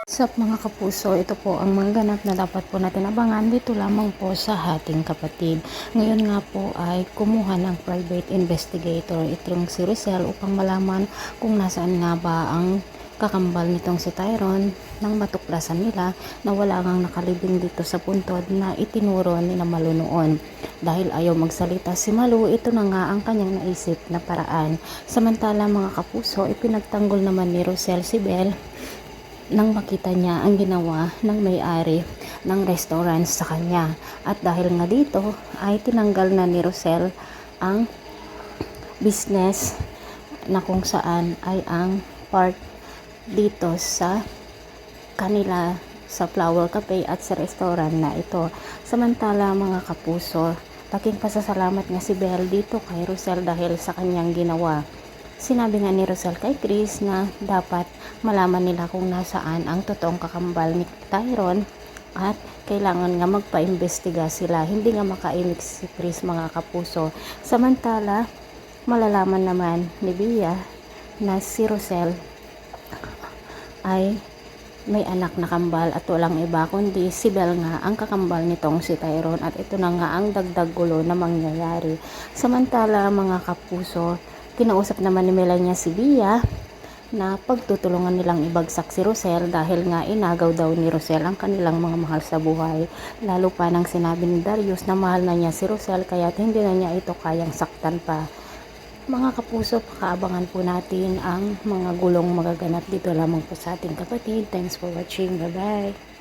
Sup mga kapuso, ito po ang mga ganap na dapat po natin abangan dito lamang po sa Hating Kapatid. Ngayon nga po ay kumuha ng private investigator itong si Rizal upang malaman kung nasaan nga ba ang kakambal nitong si Tyrone nang matuklasan nila na wala ngang nakalibing dito sa puntod na itinuro ni na Malu noon. Dahil ayaw magsalita si Malu, ito na nga ang kanyang naisip na paraan. Samantala mga kapuso, ipinagtanggol naman ni Rizal si Belle nang makita niya ang ginawa ng may-ari ng restaurant sa kanya. At dahil nga dito ay tinanggal na ni Rosel ang business na kung saan ay ang part dito sa kanila sa Flower Cafe at sa restaurant na ito. Samantala mga kapuso, laking pasasalamat nga si Belle dito kay Rosel dahil sa kanyang ginawa. Sinabi nga ni Rizal kay Chris na dapat malaman nila kung nasaan ang totoong kakambal ni Tyrone at kailangan nga magpa-imbestiga sila. Hindi nga makaimik si Chris mga kapuso. Samantala, malalaman naman ni Bia na si Rosel ay may anak na kambal at walang iba kundi si Belle nga ang kakambal nitong si Tyrone at ito na nga ang dagdag gulo na mangyayari. Samantala mga kapuso, kinausap naman ni Melania si Bia na pagtutulungan nilang ibagsak si Rosel dahil nga inagaw daw ni Rosel ang kanilang mga mahal sa buhay. Lalo pa nang sinabi ni Darius na mahal na niya si Rosel kaya hindi na niya ito kayang saktan pa. Mga kapuso, pakaabangan po natin ang mga gulong magaganap dito lamang po sa Ating Kapatid. Thanks for watching. Bye bye.